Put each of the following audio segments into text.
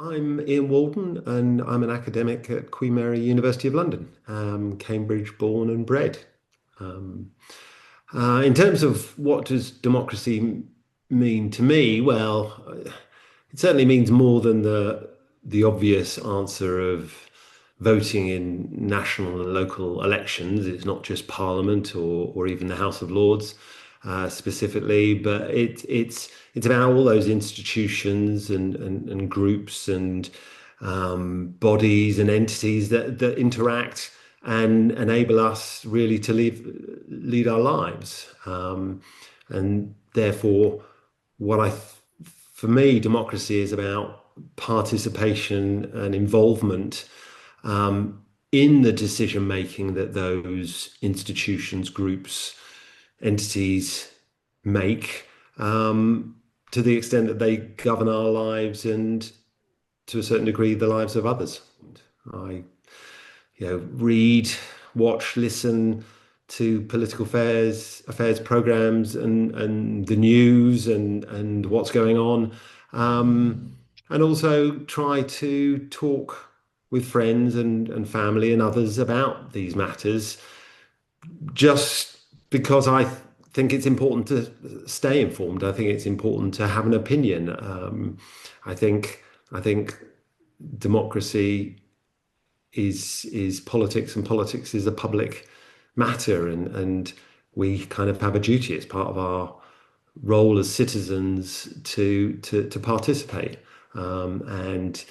I'm Ian Walden, and I'm an academic at Queen Mary University of London, Cambridge born and bred. Um, in terms of what does democracy mean to me, well, it certainly means more than the obvious answer of voting in national and local elections. It's not just Parliament or even the House of Lords specifically, but it's about all those institutions and groups and bodies and entities that interact and enable us really to lead our lives. And therefore, what I for me, democracy is about participation and involvement in the decision making that those institutions, groups, entities make, to the extent that they govern our lives and to a certain degree the lives of others. I, read, watch, listen to political affairs programs and the news and what's going on, and also try to talk with friends and family and others about these matters, just because I think it's important to stay informed. I think it's important to have an opinion. I think democracy is politics, and politics is a public matter, and we kind of have a duty as part of our role as citizens to participate. And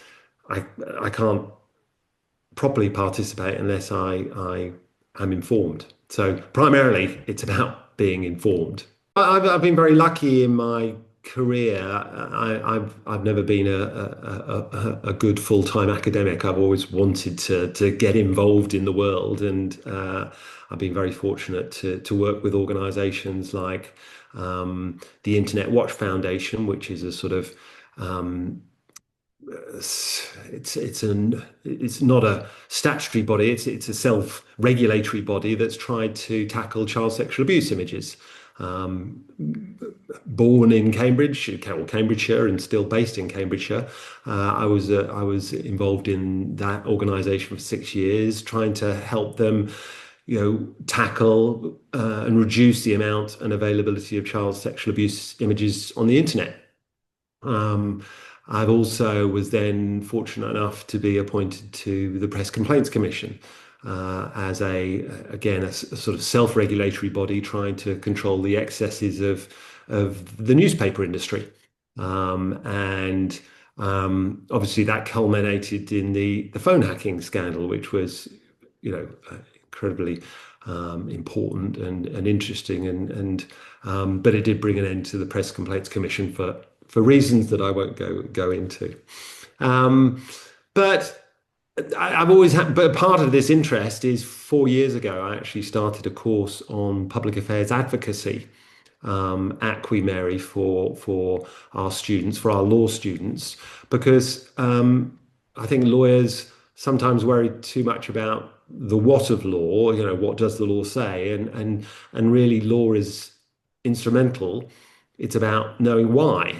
I can't properly participate unless I am informed. So primarily, it's about being informed. I've been very lucky in my career. I've never been a good full-time academic. I've always wanted to get involved in the world, and I've been very fortunate to work with organisations like the Internet Watch Foundation, which is a sort of it's not a statutory body. It's a self-regulatory body that's tried to tackle child sexual abuse images. Born in Cambridge, or Cambridgeshire, and still based in Cambridgeshire, I was involved in that organisation for 6 years, trying to help them, tackle and reduce the amount and availability of child sexual abuse images on the internet. I've also was then fortunate enough to be appointed to the Press Complaints Commission as a sort of self-regulatory body trying to control the excesses of the newspaper industry. And obviously that culminated in the phone hacking scandal, which was, incredibly important and interesting, and but it did bring an end to the Press Complaints Commission for reasons that I won't go into. But I've always had, but part of this interest is 4 years ago, I actually started a course on public affairs advocacy at Queen Mary for our students, for our law students, because I think lawyers sometimes worry too much about the what of law, what does the law say? And really law is instrumental. It's about knowing why.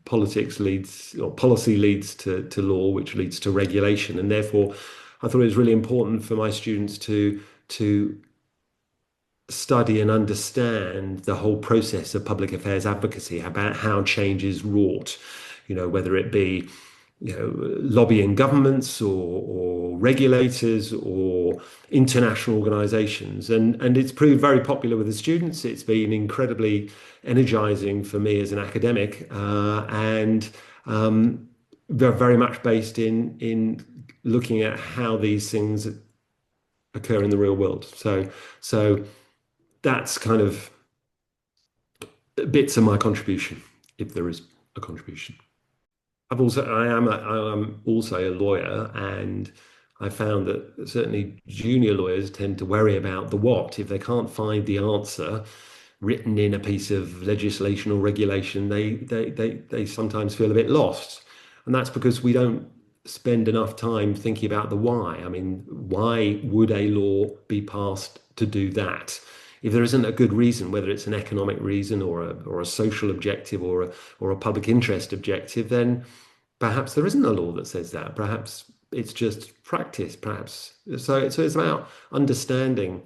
Politics leads, or policy leads to law, which leads to regulation. And therefore, I thought it was really important for my students to study and understand the whole process of public affairs advocacy, about how change is wrought, whether it be, lobbying governments or regulators or international organizations. And it's proved very popular with the students. It's been incredibly energizing for me as an academic, and they're very much based in looking at how these things occur in the real world. So that's kind of bits of my contribution, if there is a contribution. I am also a lawyer, and I found that certainly junior lawyers tend to worry about the what. If they can't find the answer written in a piece of legislation or regulation, they sometimes feel a bit lost. And that's because we don't spend enough time thinking about the why. I mean, why would a law be passed to do that? If there isn't a good reason, whether it's an economic reason or a social objective or a public interest objective, then perhaps there isn't a law that says that. Perhaps it's just practice. Perhaps so. It's about understanding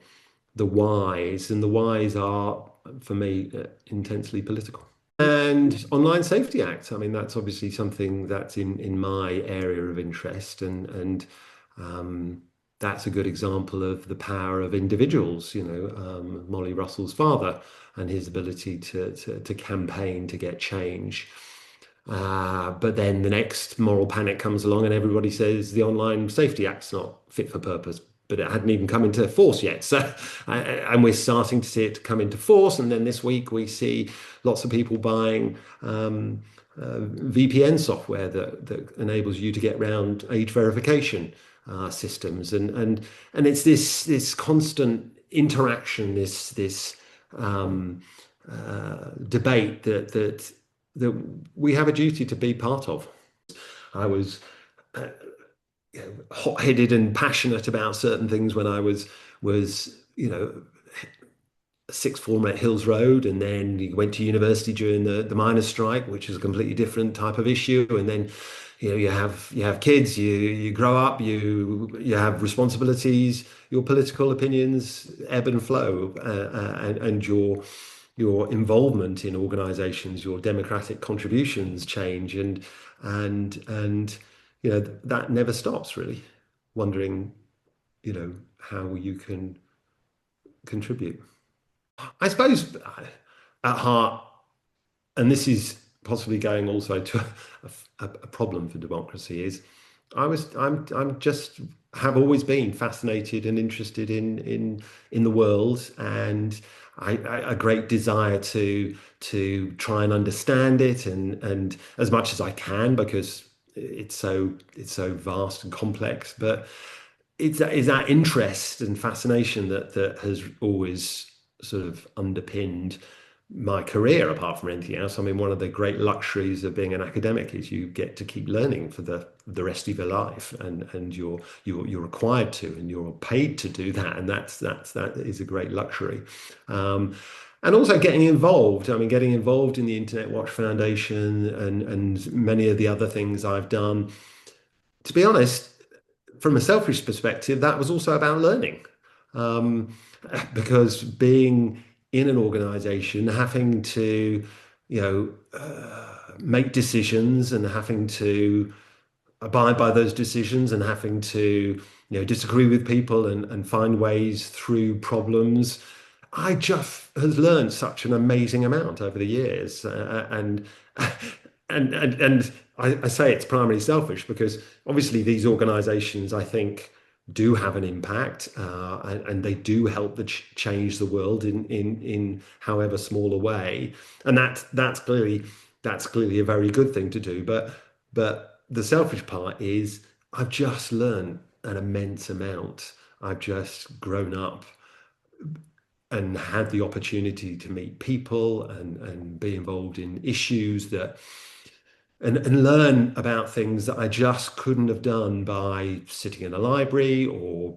the whys, and the whys are, for me, intensely political. And Online Safety Act. I mean, that's obviously something that's in my area of interest, and that's a good example of the power of individuals. Molly Russell's father and his ability to campaign to get change. But then the next moral panic comes along, and everybody says the Online Safety Act's not fit for purpose, but it hadn't even come into force yet. And we're starting to see it come into force. And then this week we see lots of people buying VPN software that enables you to get around age verification systems, and it's this constant interaction, this um, debate that we have a duty to be part of. I was hot-headed and passionate about certain things when I was sixth form at Hills Road, and then you went to university during the miners' strike, which is a completely different type of issue. And then you have kids, you grow up, you have responsibilities, your political opinions ebb and flow, and your involvement in organizations, your democratic contributions change, and that never stops, really. Wondering, how you can contribute. I suppose at heart, and this is possibly going also to a problem for democracy, is I'm just have always been fascinated and interested in the world, and a great desire to try and understand it, and as much as I can, because it's so vast and complex. But it's that interest and fascination that has always sort of underpinned my career, apart from anything else. I mean, one of the great luxuries of being an academic is you get to keep learning for the rest of your life, and you're required to, and you're paid to do that, and that is a great luxury. And also getting involved. I mean, getting involved in the Internet Watch Foundation and many of the other things I've done. To be honest, from a selfish perspective, that was also about learning. Um, because being in an organization, having to, make decisions, and having to abide by those decisions, and having to, disagree with people, and find ways through problems. I just has learned such an amazing amount over the years, and I say it's primarily selfish, because obviously these organisations, I think, do have an impact, and they do help change the world in however small a way, and that's clearly a very good thing to do. But the selfish part is I've just learned an immense amount. I've just grown up and had the opportunity to meet people, and be involved in issues and learn about things that I just couldn't have done by sitting in a library, or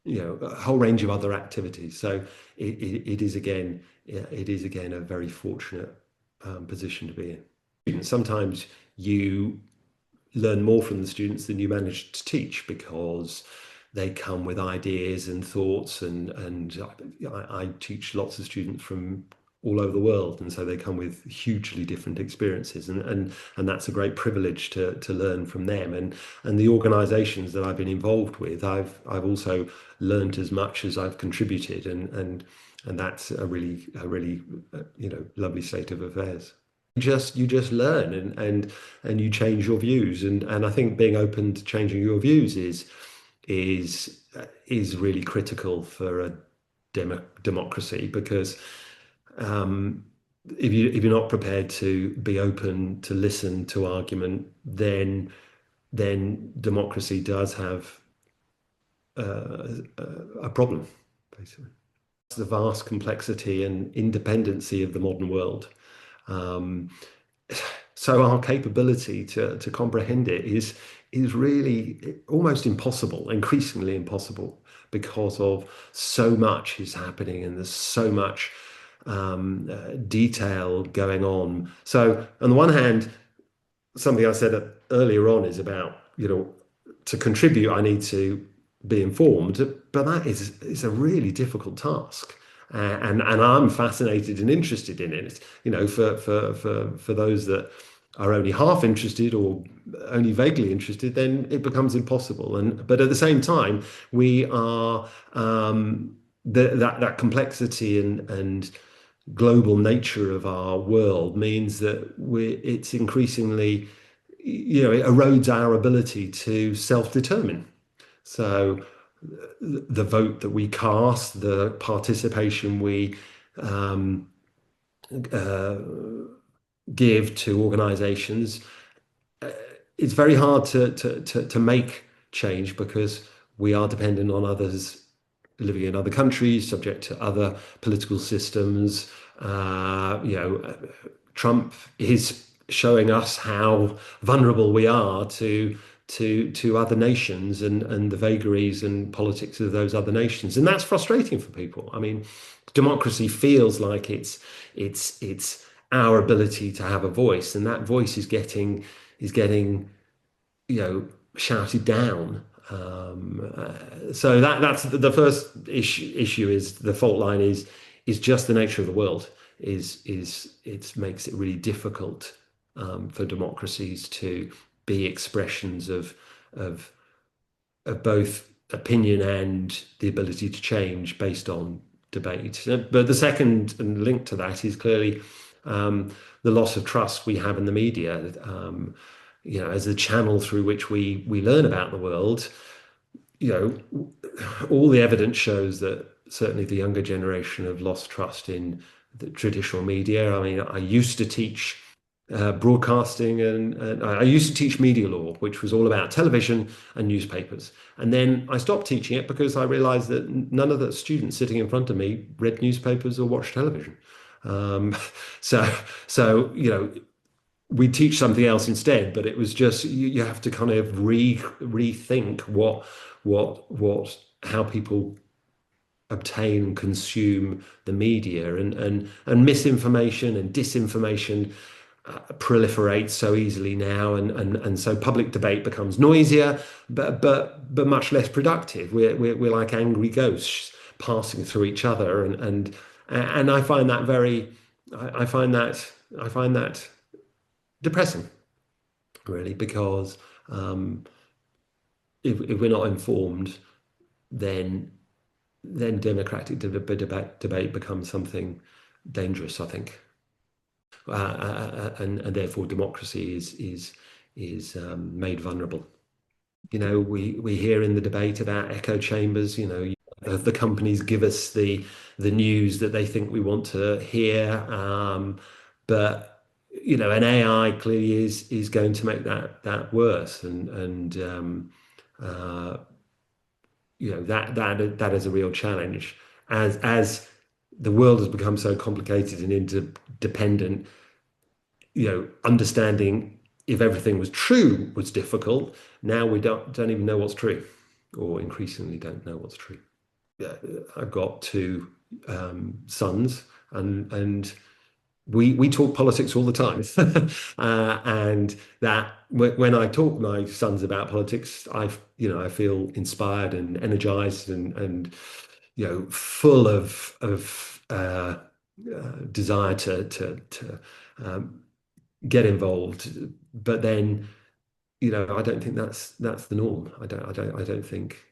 a whole range of other activities. So it is again, yeah, it is again a very fortunate position to be in. Sometimes you learn more from the students than you manage to teach, because they come with ideas and thoughts, and I teach lots of students from all over the world, and so they come with hugely different experiences, and that's a great privilege to learn from them, and the organizations that I've been involved with. I've also learned as much as I've contributed, and that's a really lovely state of affairs. You just learn, and you change your views, and I think being open to changing your views is really critical for a democracy, because um, if you're not prepared to be open to listen to argument, then democracy does have a problem, basically. The vast complexity and independency of the modern world. Um, so our capability to comprehend it is really almost impossible, increasingly impossible, because of so much is happening, and there's so much detail going on. So on the one hand, something I said earlier on is about, to contribute, I need to be informed, but that is a really difficult task. And I'm fascinated and interested in it. For those that are only half interested or only vaguely interested, then it becomes impossible. But at the same time, we are that complexity and global nature of our world means that it's increasingly, it erodes our ability to self-determine. So the vote that we cast, the participation we um, uh, give to organizations, it's very hard to make change because we are dependent on others living in other countries, subject to other political systems. Trump is showing us how vulnerable we are to other nations and the vagaries and politics of those other nations, and that's frustrating for people. I mean, democracy feels like it's our ability to have a voice, and that voice is getting shouted down. So that's the first issue is the fault line is just the nature of the world is it makes it really difficult for democracies to be expressions of of both opinion and the ability to change based on debate. But the second and link to that is clearly the loss of trust we have in the media. As a channel through which we learn about the world, you know, all the evidence shows that certainly the younger generation have lost trust in the traditional media. I mean, I used to teach broadcasting and I used to teach media law, which was all about television and newspapers. And then I stopped teaching it because I realized that none of the students sitting in front of me read newspapers or watched television. Um, so, so we teach something else instead, but it was just you have to kind of rethink how people obtain and consume the media and misinformation and disinformation proliferates so easily now and so public debate becomes noisier but much less productive. We're like angry ghosts passing through each other and I find that very I find that depressing, really, because um, if we're not informed, then democratic debate becomes something dangerous, I think, and therefore democracy is made vulnerable. We hear in the debate about echo chambers. The companies give us the news that they think we want to hear, but an AI clearly is going to make that worse, and uh, that is a real challenge as the world has become so complicated and interdependent. Understanding if everything was true was difficult. Now we don't even know what's true, or increasingly don't know what's true. Yeah, I've got two sons, and we talk politics all the time. And that when I talk to my sons about politics, I feel inspired and energized and full of desire to get involved. But then I don't think that's the norm. I don't think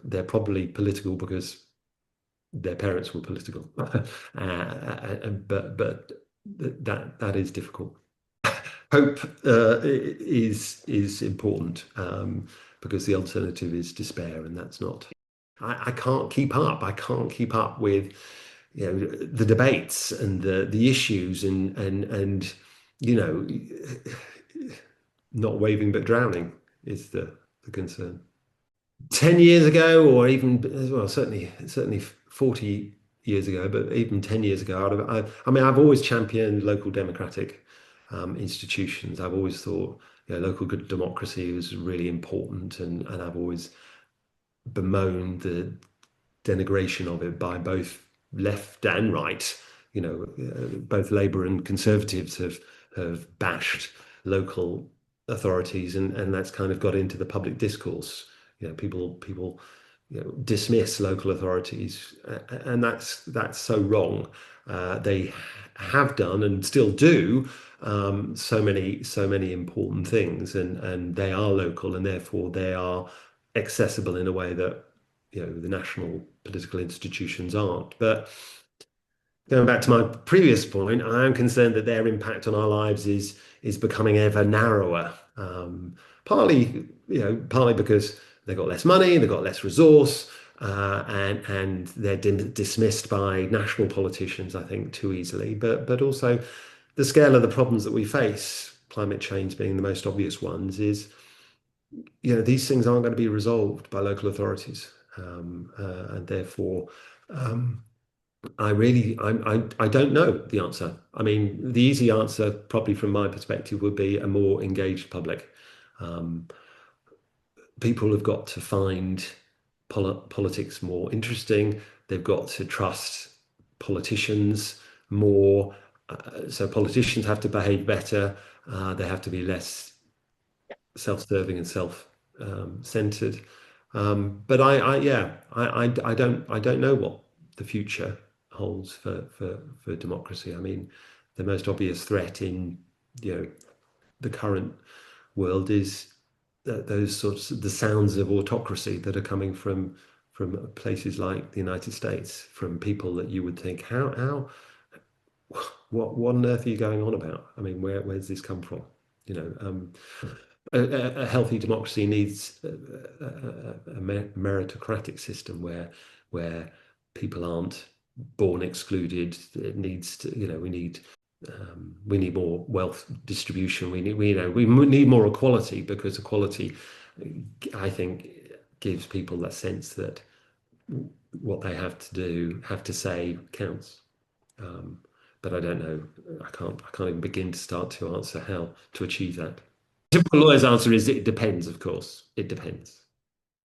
they're probably political because their parents were political. But that is difficult. Hope is important because the alternative is despair, and that's not. I can't keep up. I can't keep up with the debates and the issues and you know not waving but drowning is the concern. 10 years ago, or even, well, certainly 40 years ago, but even 10 years ago, I mean, I've always championed local democratic institutions. I've always thought, local good democracy was really important, and I've always bemoaned the denigration of it by both left and right. Both Labour and Conservatives have bashed local authorities, and that's kind of got into the public discourse. People dismiss local authorities, and that's so wrong. They have done and still do so many important things, and they are local, and therefore they are accessible in a way that the national political institutions aren't. But going back to my previous point, I am concerned that their impact on our lives is becoming ever narrower. Partly because they've got less money, they've got less resource, and they're dismissed by national politicians, I think, too easily. But also the scale of the problems that we face, climate change being the most obvious ones, is these things aren't going to be resolved by local authorities, and therefore. I don't know the answer. I mean, the easy answer, probably from my perspective, would be a more engaged public. Um, People have got to find politics more interesting. They've got to trust politicians more. So politicians have to behave better. They have to be less self-serving and self-centered. But I don't know what the future holds for democracy. I mean, the most obvious threat in the current world is those sorts of the sounds of autocracy that are coming from places like the United States, from people that you would think, how what on earth are you going on about? I mean, where's this come from? You know, a healthy democracy needs a meritocratic system where people aren't born excluded. It needs to, we need more wealth distribution. We need more equality, because equality, I think, gives people that sense that what they have to say counts. But I don't know. I can't even begin to start to answer how to achieve that. Typical lawyer's answer is it depends, of course. It depends.